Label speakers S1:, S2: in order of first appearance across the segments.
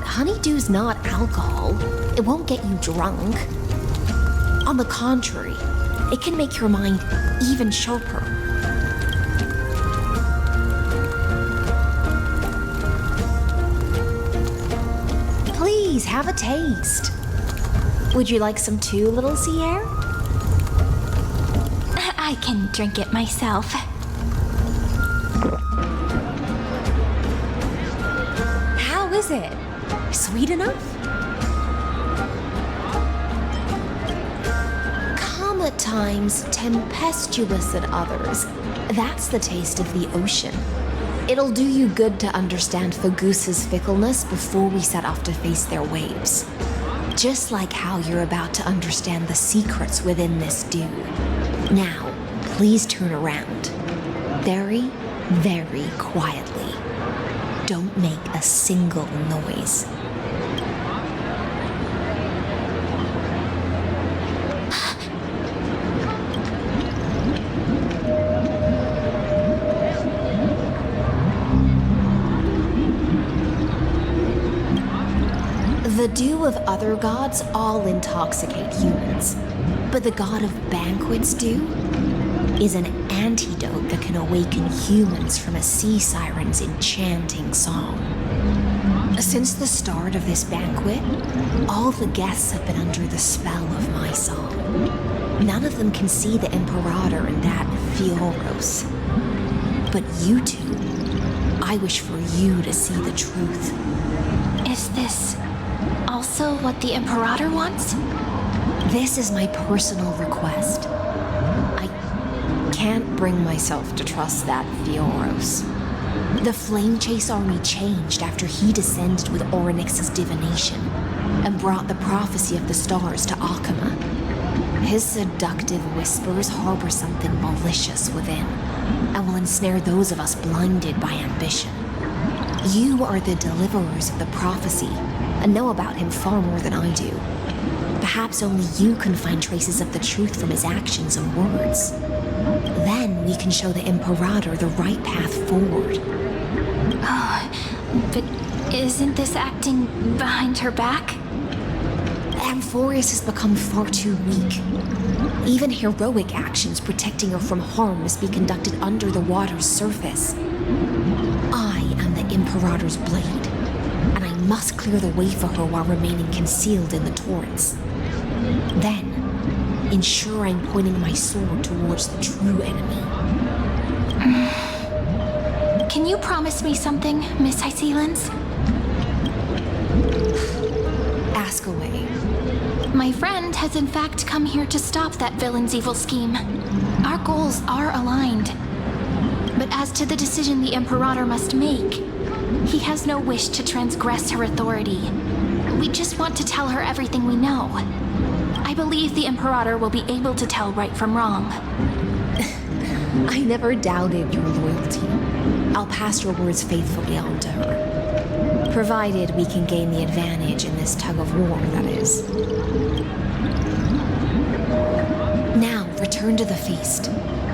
S1: Honeydew's not alcohol. It won't get you drunk. On the contrary, it can make your mind even sharper. Please, have a taste. Would you like some too, little Sierra?
S2: I can drink it myself.
S1: How is it? Sweet enough? Calm at times, tempestuous at others. That's the taste of the ocean. It'll do you good to understand Fagusa's fickleness before we set off to face their waves. Just like how you're about to understand the secrets within this dew. Now, please turn around. Very, very quietly. Don't make a single noise. The dew of other gods all intoxicate humans, but the god of banquets dew is an antidote that can awaken humans from a sea siren's enchanting song. Since the start of this banquet, all the guests have been under the spell of my song. None of them can see the Imperator and that Fioros. But you two, I wish for you to see the truth.
S2: Is this also what the Imperator wants?
S1: This is my personal request. I can't bring myself to trust that Fioros. The Flame Chase army changed after he descended with Orynyx's divination and brought the prophecy of the stars to Akama. His seductive whispers harbor something malicious within and will ensnare those of us blinded by ambition. You are the deliverers of the prophecy and know about him far more than I do. Perhaps only you can find traces of the truth from his actions and words. Then we can show the Imperator the right path forward.
S2: Oh, but isn't this acting behind her back?
S1: Amphorius has become far too weak. Even heroic actions protecting her from harm must be conducted under the water's surface. I am the Imperator's blade, and I must clear the way for her while remaining concealed in the torrents. Then, ensure I'm pointing my sword towards the true enemy.
S2: Can you promise me something, Miss Hycelens?
S1: Ask away.
S2: My friend has in fact come here to stop that villain's evil scheme. Our goals are aligned. But as to the decision the Imperator must make, he has no wish to transgress her authority. We just want to tell her everything we know. I believe the Imperator will be able to tell right from wrong.
S1: I never doubted your loyalty. I'll pass your words faithfully on to her. Provided we can gain the advantage in this tug of war, that is. Now, return to the feast.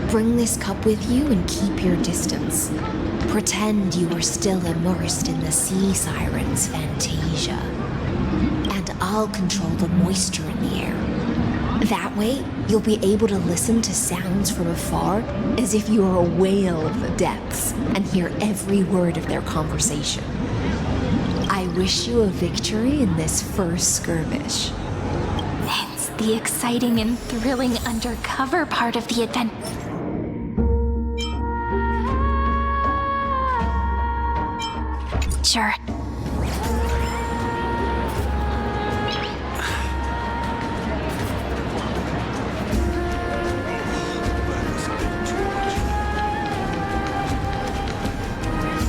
S1: Bring this cup with you and keep your distance. Pretend you are still immersed in the sea siren's fantasia. And I'll control the moisture in the air. That way, you'll be able to listen to sounds from afar as if you are a whale of the depths and hear every word of their conversation. I wish you a victory in this first skirmish.
S2: It's the exciting and thrilling undercover part of the adventure. Sure.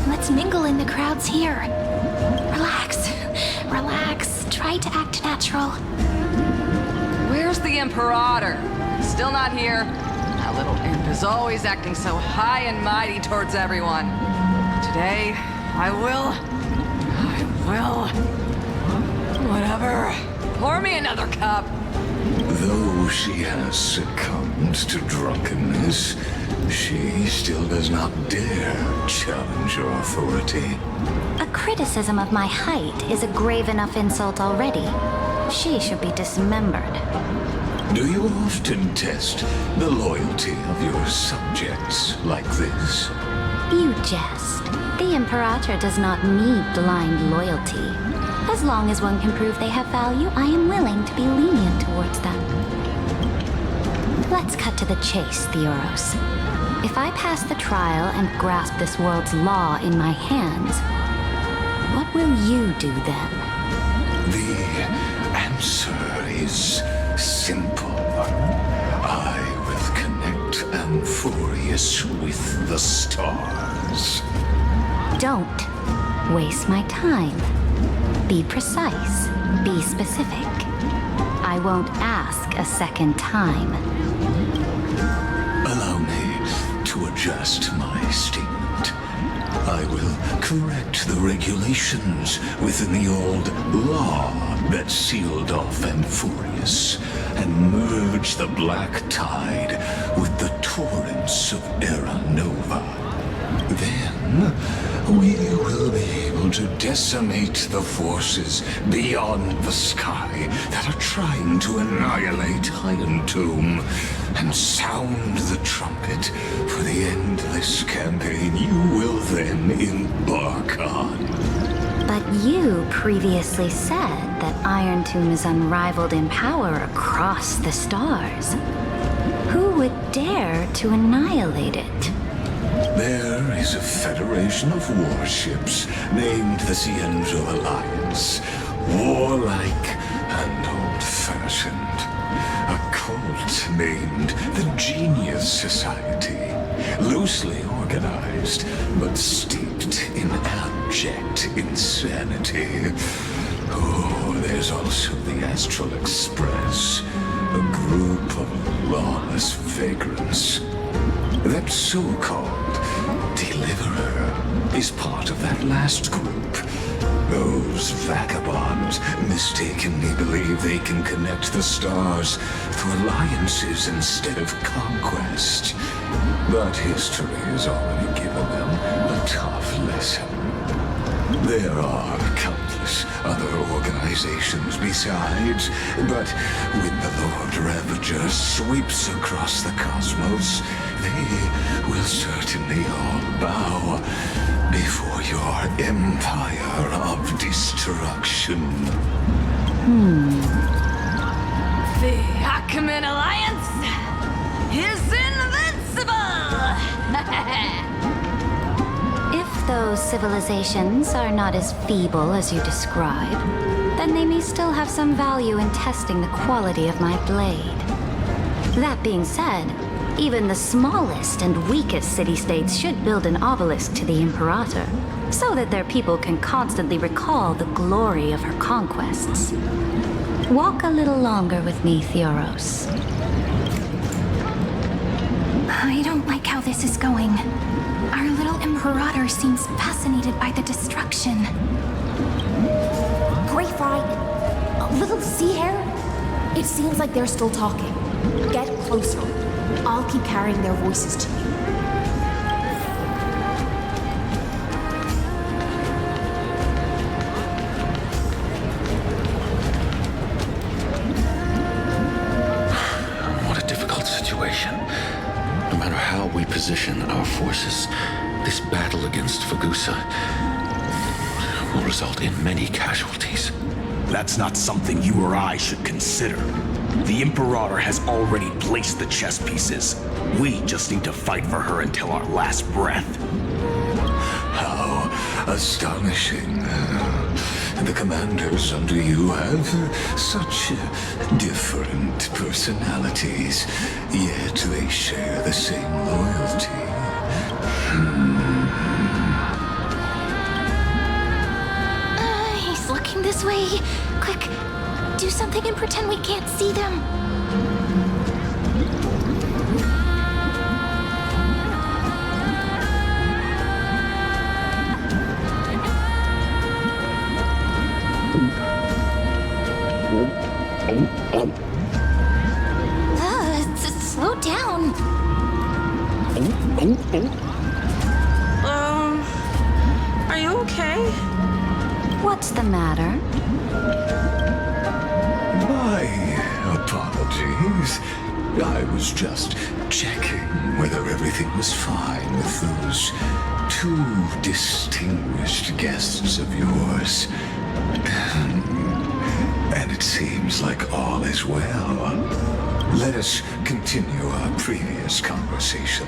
S2: Let's mingle in the crowds here. Relax. Relax. Try to act natural.
S3: Where's the Imperator? Still not here. That little imp is always acting so high and mighty towards everyone. Today, I will. Whatever. Pour me another cup.
S4: Though she has succumbed to drunkenness, She still does not dare challenge your authority.
S5: A criticism of my height is a grave enough insult already. She should be dismembered.
S4: Do you often test the loyalty of your subjects like this?
S5: You jest. The Imperator does not need blind loyalty. As long as one can prove they have value, I am willing to be lenient towards them. Let's cut to the chase, Theoros. If I pass the trial and grasp this world's law in my hands, what will you do then?
S4: The answer is simple. I will connect Amphorius with the stars.
S5: Don't waste my time. Be precise. Be specific. I won't ask a second time.
S4: Allow me to adjust my statement. I will correct the regulations within the old law that sealed off Amphorius and merge the black tide with the torrents of Era Nova. Then we will be able to decimate the forces beyond the sky that are trying to annihilate Iron Tomb and sound the trumpet for the endless campaign you will then embark on.
S5: But you previously said that Iron Tomb is unrivaled in power across the stars. Who would dare to annihilate it?
S4: There is a federation of warships named the Cienzo Alliance, warlike and old-fashioned. A cult named the Genius Society, loosely organized, but steeped in abject insanity. Oh, there's also the Astral Express, a group of lawless vagrants. That so-called Deliverer is part of that last group. Those vagabonds mistakenly believe they can connect the stars through alliances instead of conquest. But history has already given them a tough lesson. There are countless other organizations besides, but when the Lord Ravager sweeps across the cosmos, they will certainly all bow before your empire of destruction.
S3: The Achaemenid Alliance is invincible!
S5: If those civilizations are not as feeble as you describe, then they may still have some value in testing the quality of my blade. That being said, even the smallest and weakest city-states should build an obelisk to the Imperator, so that their people can constantly recall the glory of her conquests. Walk a little longer with me, Theoros.
S2: I don't like how this is going. Our little Imperator seems fascinated by the destruction.
S1: Gray Fry, little sea hare? It seems like they're still talking. Get closer. I'll keep carrying their voices to you.
S6: What a difficult situation. No matter how we position our forces, this battle against Fagusa will result in many casualties.
S7: That's not something you or I should consider. The Imperator has already placed the chess pieces. We just need to fight for her until our last breath.
S4: How astonishing. The commanders under you have such different personalities, yet they share the same loyalty.
S2: He's looking this way. Quick, do something and pretend we can't see them. Slow down.
S8: Are you okay?
S5: What's the matter?
S4: My apologies. I was just checking whether everything was fine with those two distinguished guests of yours. And it seems like all is well. Let us continue our previous conversation.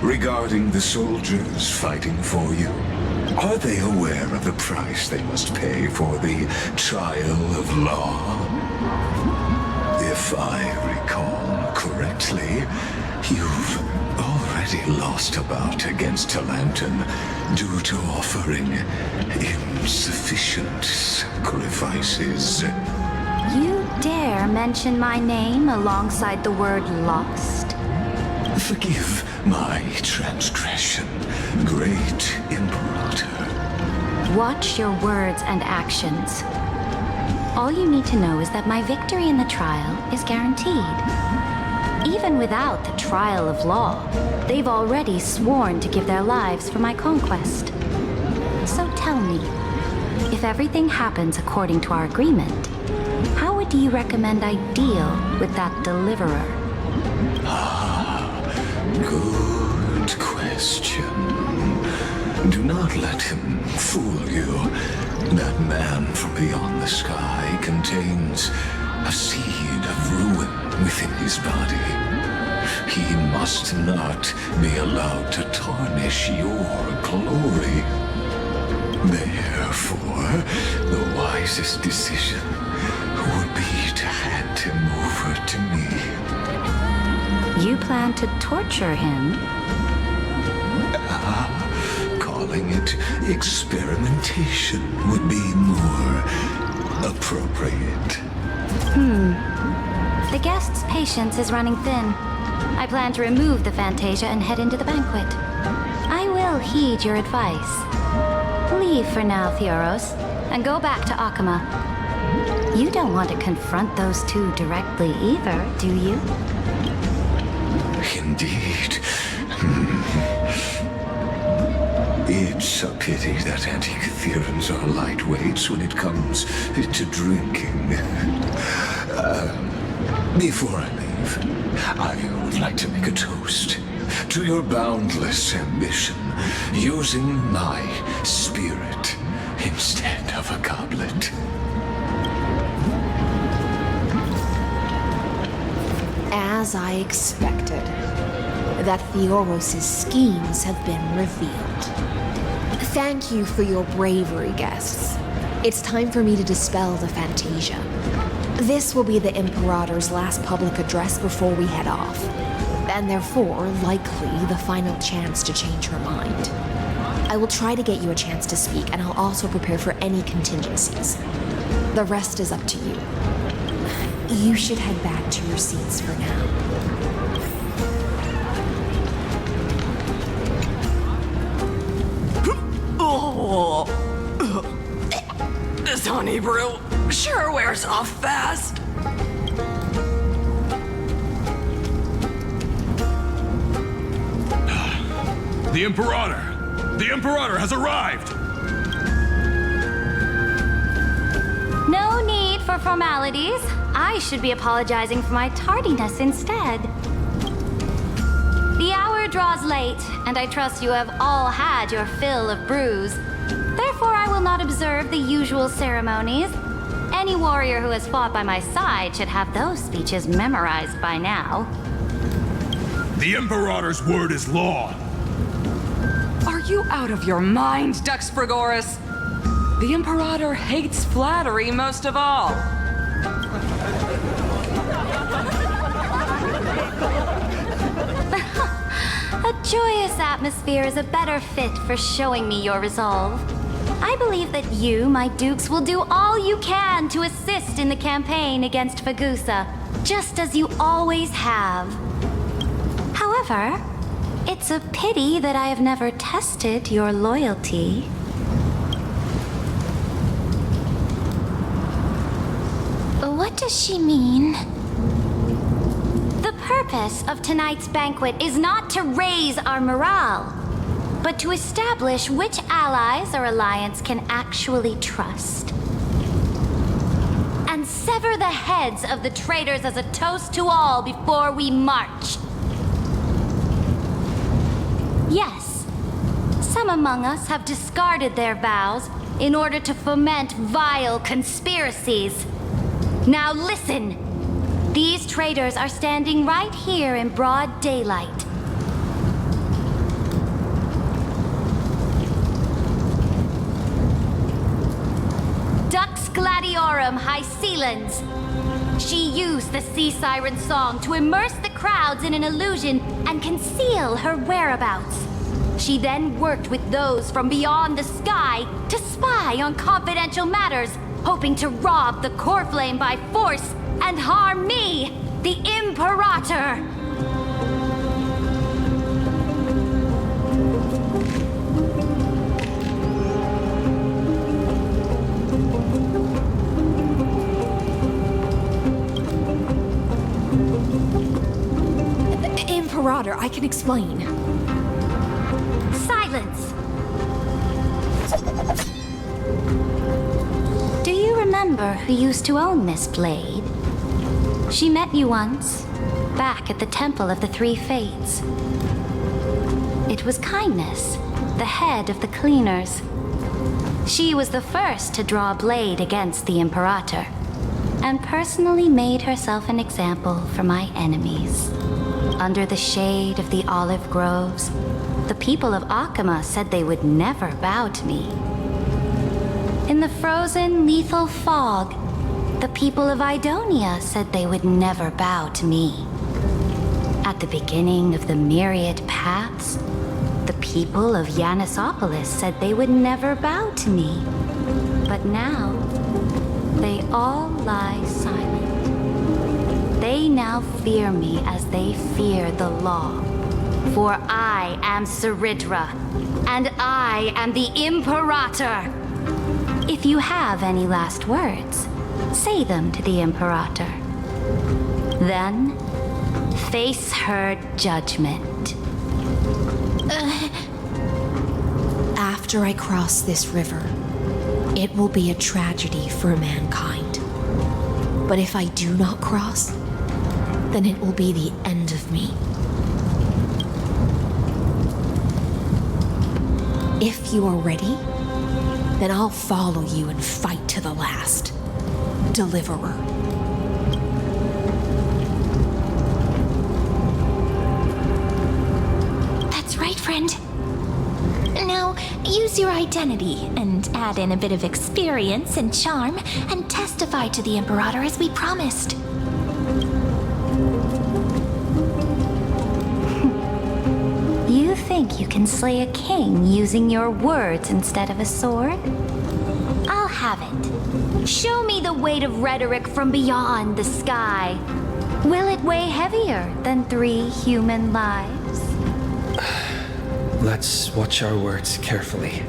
S4: Regarding the soldiers fighting for you, are they aware of the price they must pay for the trial of law? If I recall correctly, you've already lost a bout against Talanton due to offering insufficient sacrifices.
S5: You dare mention my name alongside the word lost?
S4: Forgive my transgression, great Imperator.
S5: Watch your words and actions. All you need to know is that my victory in the trial is guaranteed. Even without the trial of law, they've already sworn to give their lives for my conquest. So tell me, if everything happens according to our agreement, how would you recommend I deal with that deliverer?
S4: Good question. Do not let him fool you. That man from beyond the sky contains a seed of ruin within his body. He must not be allowed to tarnish your glory. Therefore, the wisest decision would be to hand him over to me.
S5: You plan to torture him?
S4: Calling it experimentation would be more appropriate.
S5: The guest's patience is running thin. I plan to remove the Fantasia and head into the banquet. I will heed your advice. Leave for now, Theoros, and go back to Akama. You don't want to confront those two directly either, do you?
S4: Indeed. It's a pity that Antikytherans are lightweights when it comes to drinking. Before I leave, I would like to make a toast to your boundless ambition, using my spirit instead of a goblet.
S1: As I expected, that Theoros' schemes have been revealed. Thank you for your bravery, guests. It's time for me to dispel the Fantasia. This will be the Imperator's last public address before we head off, and therefore, likely, the final chance to change her mind. I will try to get you a chance to speak, and I'll also prepare for any contingencies. The rest is up to you. You should head back to your seats for now.
S3: This honey brew sure wears off fast.
S7: The Imperator! The Imperator has arrived!
S5: No need for formalities. I should be apologizing for my tardiness instead. The hour draws late, and I trust you have all had your fill of brews. Therefore, I will not observe the usual ceremonies. Any warrior who has fought by my side should have those speeches memorized by now.
S7: The Imperator's word is law.
S3: Are you out of your mind, Dux Frigoris? The Imperator hates flattery most of all.
S5: A joyous atmosphere is a better fit for showing me your resolve. I believe that you, my dukes, will do all you can to assist in the campaign against Fagusa, just as you always have. However, it's a pity that I have never tested your loyalty.
S2: What does she mean?
S5: The purpose of tonight's banquet is not to raise our morale, but to establish which allies our alliance can actually trust. And sever the heads of the traitors as a toast to all before we march. Yes, some among us have discarded their vows in order to foment vile conspiracies. Now listen! These traitors are standing right here in broad daylight. Dux Gladiorum Hycelens. She used the sea siren song to immerse the crowds in an illusion and conceal her whereabouts. She then worked with those from beyond the sky to spy on confidential matters, hoping to rob the core flame by force and harm me, the Imperator!
S1: Imperator, I can explain.
S5: Silence! Do you remember who used to own this blade? She met you once, back at the Temple of the Three Fates. It was Kindness, the head of the cleaners. She was the first to draw a blade against the Imperator, and personally made herself an example for my enemies. Under the shade of the olive groves, the people of Akama said they would never bow to me. In the frozen, lethal fog, the people of Idonia said they would never bow to me. At the beginning of the myriad paths, the people of Yanisopolis said they would never bow to me. But now, they all lie silent. They now fear me as they fear the law. For I am Ceridra, and I am the Imperator. If you have any last words, say them to the Imperator. Then, face her judgment.
S1: After I cross this river, it will be a tragedy for mankind. But if I do not cross, then it will be the end of me. If you are ready, then I'll follow you and fight to the last. Deliverer.
S2: That's right, friend. Now, use your identity and add in a bit of experience and charm and testify to the Imperator as we promised.
S5: You think you can slay a king using your words instead of a sword? I'll have it. Show me the weight of rhetoric from beyond the sky. Will it weigh heavier than 3 human lives?
S9: Let's watch our words carefully.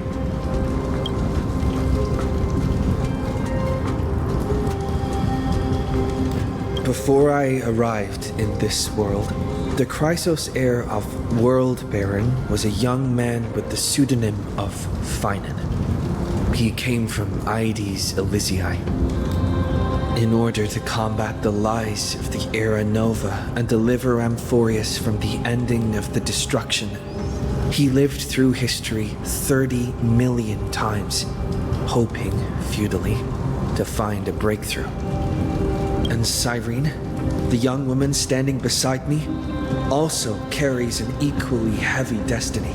S9: Before I arrived in this world, the Chrysos heir of World Baron was a young man with the pseudonym of Finan. He came from Aedes Elysiae. In order to combat the lies of the Era Nova and deliver Amphorius from the ending of the destruction, he lived through history 30 million times, hoping, futilely, to find a breakthrough. And Cyrene, the young woman standing beside me, also carries an equally heavy destiny.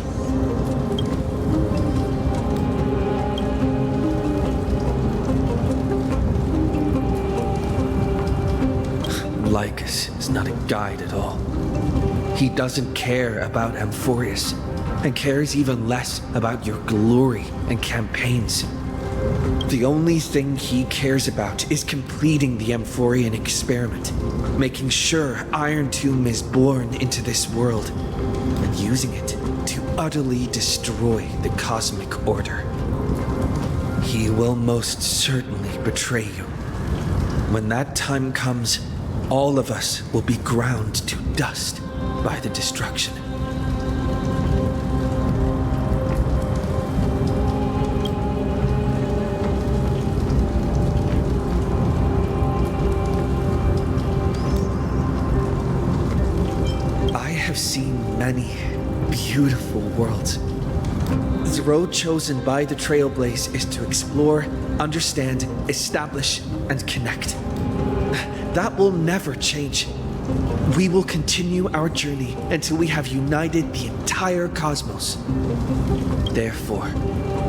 S9: Lycus is not a guide at all. He doesn't care about Amphorius, and cares even less about your glory and campaigns. The only thing he cares about is completing the Amphorian experiment, making sure Iron Tomb is born into this world, and using it to utterly destroy the cosmic order. He will most certainly betray you. When that time comes, all of us will be ground to dust by the destruction. I have seen many beautiful worlds. The road chosen by the Trailblaze is to explore, understand, establish, and connect. That will never change. We will continue our journey until we have united the entire cosmos. Therefore,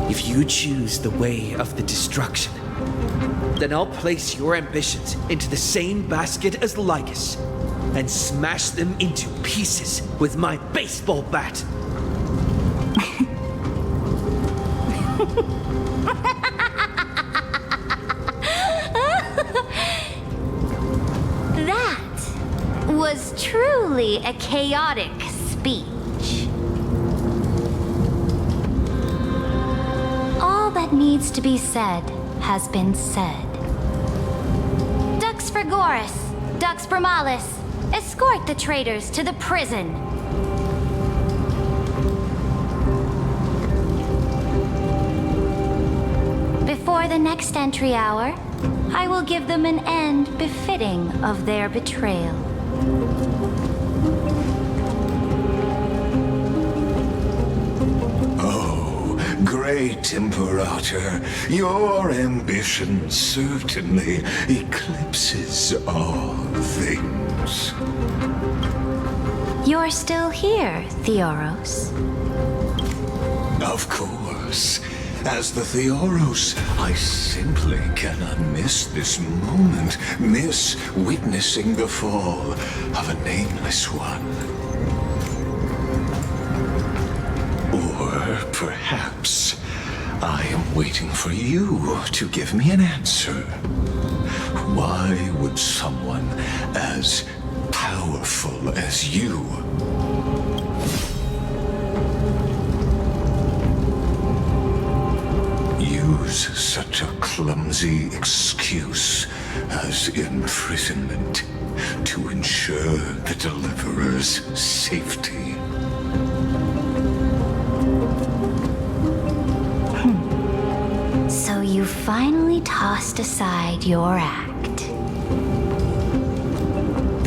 S9: if you choose the way of the destruction, then I'll place your ambitions into the same basket as Lycus and smash them into pieces with my baseball bat.
S5: That was truly a chaotic speech. All that needs to be said has been said. Dux Frigoris, Dux Bromalis, escort the traitors to the prison. Before the next entry hour, I will give them an end befitting of their betrayal.
S4: Oh, great Imperator, your ambition certainly eclipses all things.
S5: You're still here, Theoros.
S4: Of course. As the Theoros, I simply cannot miss this moment, miss witnessing the fall of a nameless one. Or perhaps I am waiting for you to give me an answer. Why would someone as powerful as you use such a clumsy excuse as imprisonment to ensure the Deliverer's safety?
S5: So you finally tossed aside your act.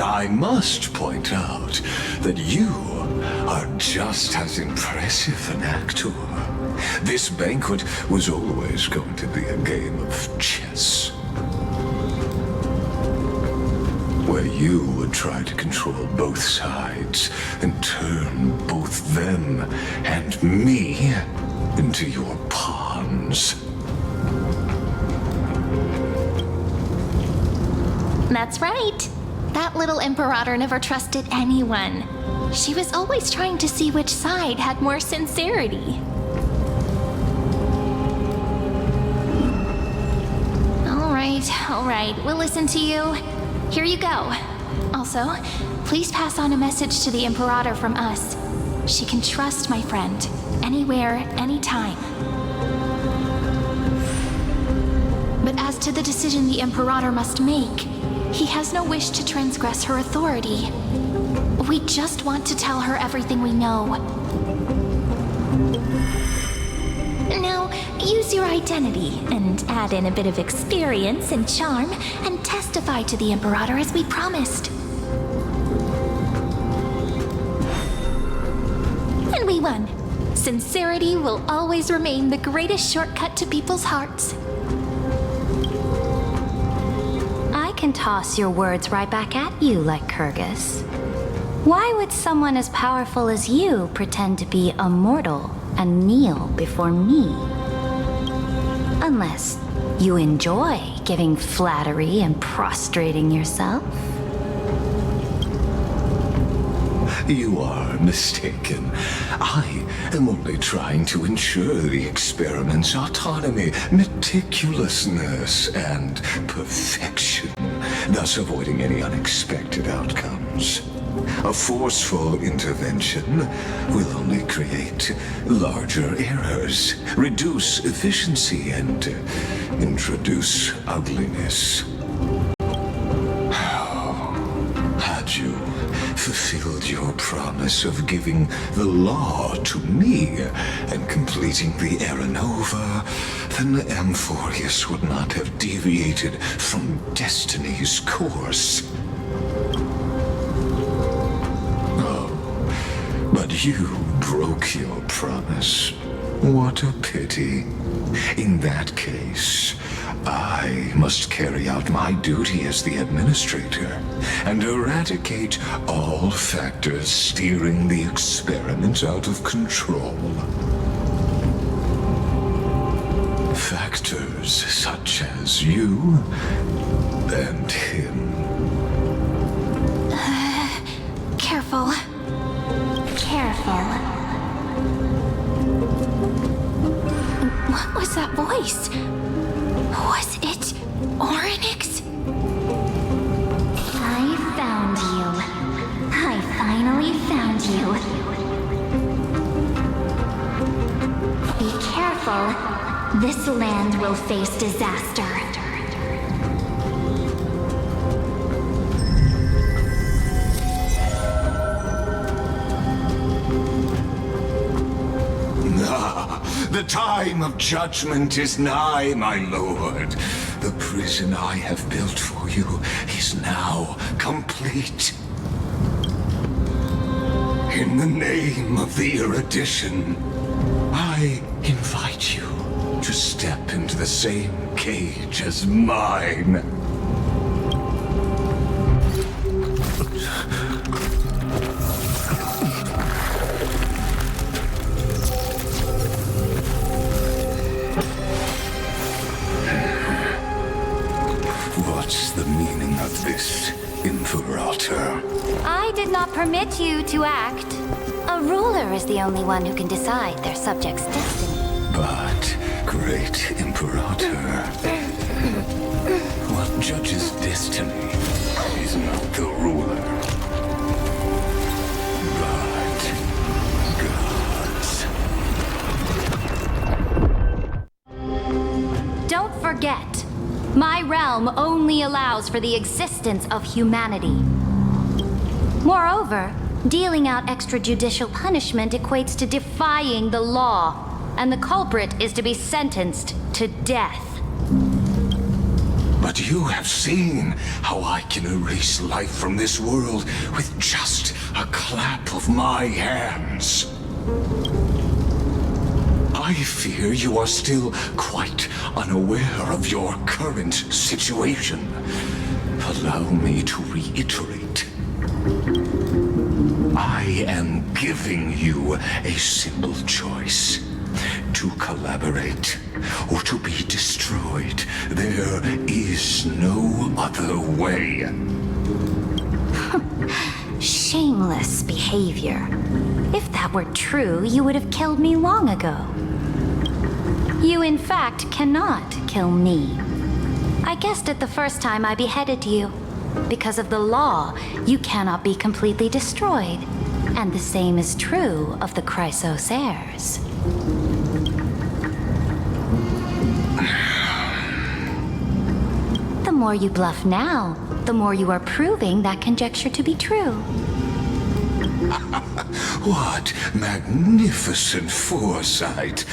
S4: I must point out that you are just as impressive an actor. This banquet was always going to be a game of chess, where you would try to control both sides and turn both them and me into your pawns.
S2: That's right. That little Imperator never trusted anyone. She was always trying to see which side had more sincerity. All right, we'll listen to you. Here you go. Also, please pass on a message to the Imperator from us. She can trust my friend, anywhere, anytime. But as to the decision the Imperator must make, he has no wish to transgress her authority. We just want to tell her everything we know. Now, use your identity and add in a bit of experience and charm and testify to the Imperator as we promised. And we won. Sincerity will always remain the greatest shortcut to people's hearts.
S5: I can toss your words right back at you, Lycurgus. Why would someone as powerful as you pretend to be immortal and kneel before me? Unless you enjoy giving flattery and prostrating yourself.
S4: You are mistaken. I am only trying to ensure the experiment's autonomy, meticulousness, and perfection, thus avoiding any unexpected outcomes. A forceful intervention will only create larger errors, reduce efficiency, and introduce ugliness. fulfilled your promise of giving the law to me and completing the Aeronova, then Amphorius would not have deviated from destiny's course. Oh, but you broke your promise. What a pity. In that case, I must carry out my duty as the administrator and eradicate all factors steering the experiment out of control. Factors such as you and him.
S2: Careful. Careful. What was that voice? Was it Orynyx?
S5: I found you. I finally found you. Be careful. This land will face disaster.
S4: The time of judgment is nigh, my lord. The prison I have built for you is now complete. In the name of the erudition, I invite you to step into the same cage as mine. What's the meaning of this, Imperator?
S5: I did not permit you to act. A ruler is the only one who can decide their subject's destiny.
S4: But, great Imperator, what judges destiny is not the ruler, but gods.
S5: Don't forget, my realm only allows for the existence of humanity. Moreover, dealing out extrajudicial punishment equates to defying the law, and the culprit is to be sentenced to death.
S4: But you have seen how I can erase life from this world with just a clap of my hands. I fear you are still quite unaware of your current situation. Allow me to reiterate. I am giving you a simple choice. To collaborate or to be destroyed. There is no other way.
S5: Shameless behavior. If that were true, you would have killed me long ago. You, in fact, cannot kill me. I guessed it the first time I beheaded you. Because of the law, you cannot be completely destroyed. And the same is true of the Chrysos heirs. The more you bluff now, the more you are proving that conjecture to be true.
S4: What magnificent foresight!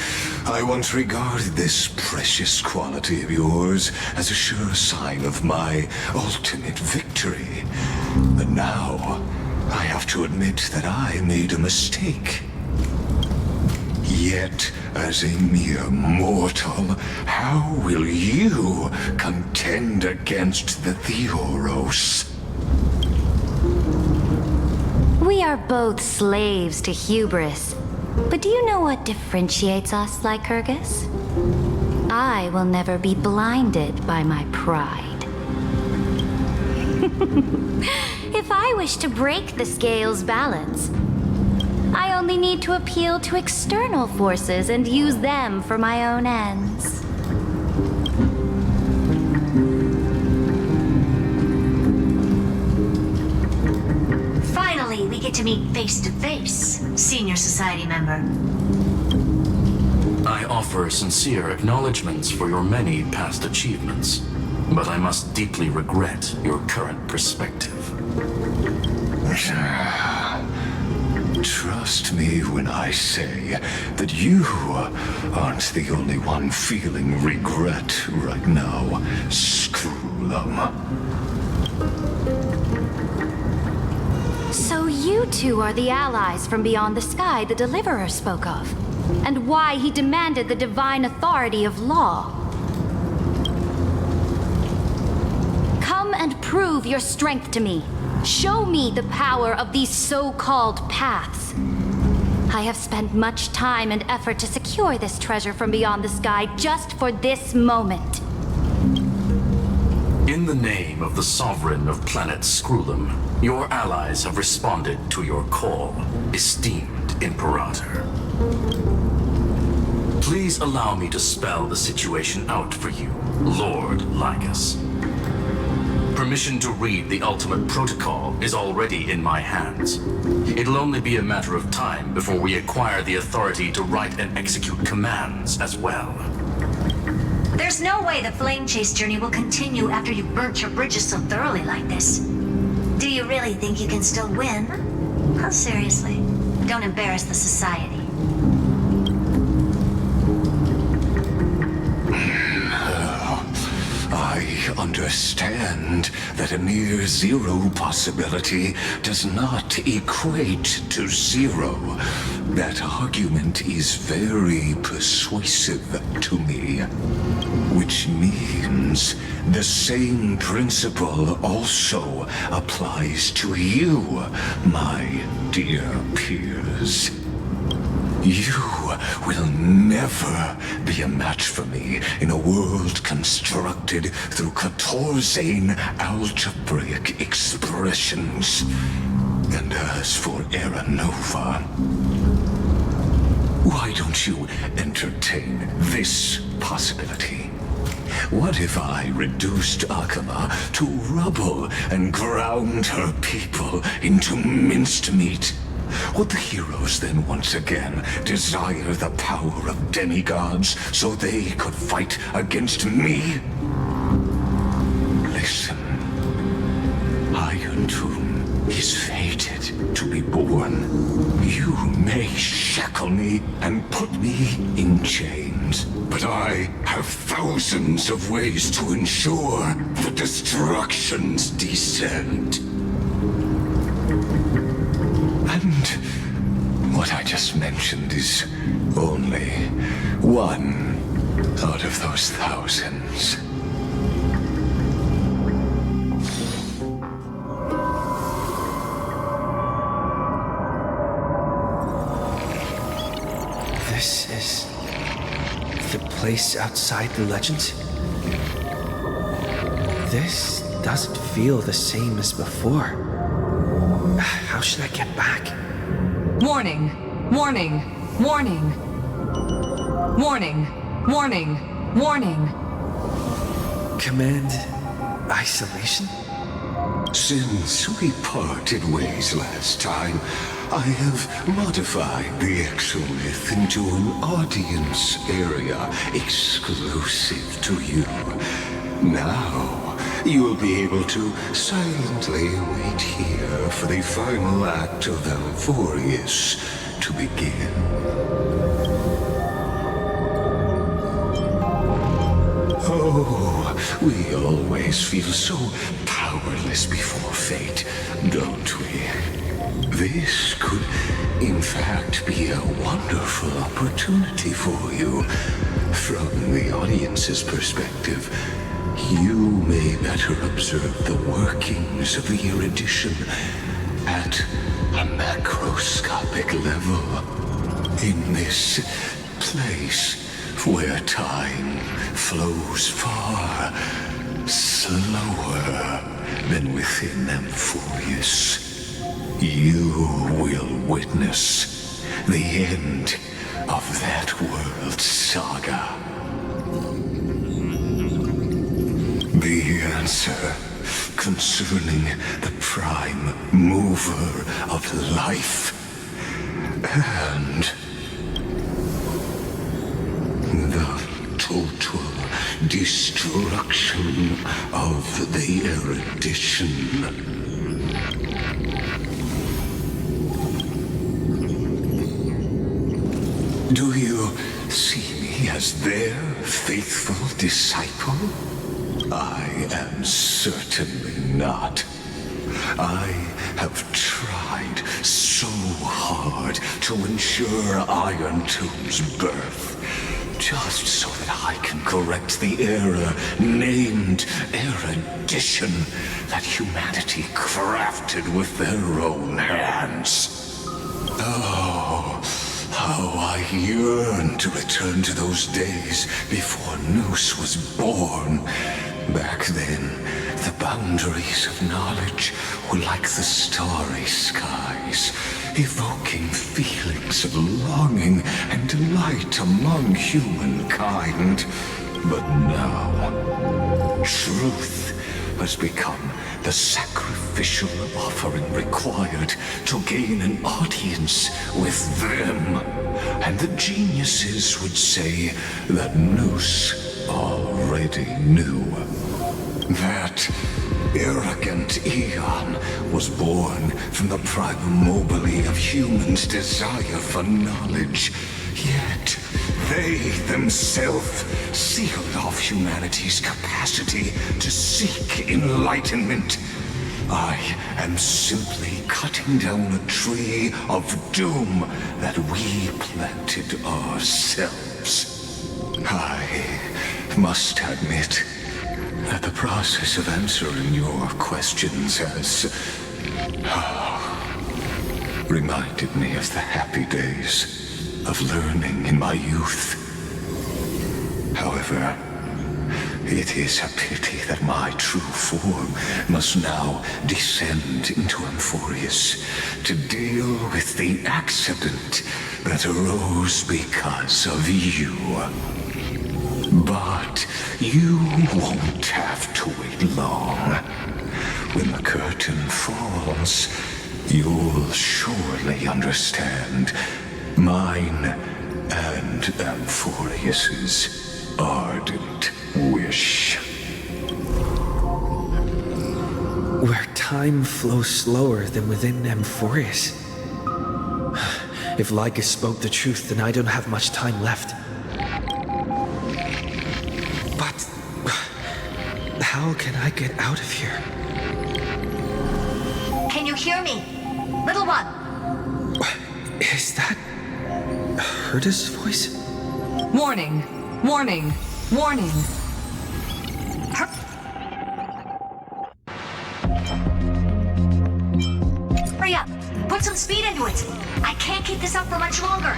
S4: I once regarded this precious quality of yours as a sure sign of my ultimate victory. But now, I have to admit that I made a mistake. Yet, as a mere mortal, how will you contend against the Theoros?
S5: We are both slaves to hubris. But do you know what differentiates us, Lycurgus? I will never be blinded by my pride. If I wish to break the scale's balance, I only need to appeal to external forces and use them for my own ends.
S10: Finally, we get to meet face to face, Senior Society member.
S11: I offer sincere acknowledgments for your many past achievements, but I must deeply regret your current perspective.
S4: trust me when I say that you aren't the only one feeling regret right now, Screwlum.
S5: So you two are the allies from beyond the sky the Deliverer spoke of, and why he demanded the divine authority of law. Come and prove your strength to me. Show me the power of these so-called paths. I have spent much time and effort to secure this treasure from beyond the sky just for this moment.
S11: In the name of the Sovereign of Planet Screwlum, your allies have responded to your call, esteemed Imperator. Please allow me to spell the situation out for you, Lord Lycus. Permission to read the ultimate protocol is already in my hands. It'll only be a matter of time before we acquire the authority to write and execute commands as well.
S10: There's no way the flame chase journey will continue after you've burnt your bridges so thoroughly like this. Do you really think you can still win? Oh, seriously. Don't embarrass the society.
S4: I understand that a near zero possibility does not equate to zero. That argument is very persuasive to me. Which means the same principle also applies to you, my dear peers. You will never be a match for me in a world constructed through Catorzain algebraic expressions. And as for Aranova, why don't you entertain this possibility? What if I reduced Akama to rubble and ground her people into minced meat? Would the heroes then once again desire the power of demigods so they could fight against me? Listen, Iron Tomb is fated to be born. You may shackle me and put me in chains, but I have thousands of ways to ensure the destruction's descent. And what I just mentioned is only one out of those thousands.
S9: This is the place outside the legends? This doesn't feel the same as before. How should I get back?
S3: Warning! Warning! Warning! Warning! Warning! Warning!
S9: Command isolation?
S4: Since we parted ways last time, I have modified the exomyth into an audience area exclusive to you. Now, you will be able to silently wait here for the final act of Alphorius to begin. Oh, we always feel so powerless before fate, don't we? This could, in fact, be a wonderful opportunity for you. From the audience's perspective, you may better observe the workings of the erudition at a macroscopic level. In this place where time flows far slower than within Amphorius, you will witness the end of that world's saga. The answer concerning the prime mover of life and the total destruction of the erudition. Do you see me as their faithful disciple? I am certainly not. I have tried so hard to ensure Iron Tomb's birth, just so that I can correct the error named erudition that humanity crafted with their own hands. Oh, how I yearn to return to those days before Noose was born. Back then, the boundaries of knowledge were like the starry skies, evoking feelings of longing and delight among humankind. But now, truth has become the sacrificial offering required to gain an audience with them. And the geniuses would say that Noose already knew. That arrogant Eon was born from the primobile of humans' desire for knowledge. Yet, they themselves sealed off humanity's capacity to seek enlightenment. I am simply cutting down a tree of doom that we planted ourselves. I must admit that the process of answering your questions has reminded me of the happy days of learning in my youth. However, it is a pity that my true form must now descend into Amphorius to deal with the accident that arose because of you. But you won't have to wait long. When the curtain falls, you'll surely understand mine and Amphorius's ardent wish.
S9: Where time flows slower than within Amphorius. If Lycus spoke the truth, then I don't have much time left. But how can I get out of here?
S10: Can you hear me? Little one!
S9: Is that Herda's voice?
S3: Warning! Warning! Warning!
S10: Hurry up! Put some speed into it! I can't keep this up for much longer!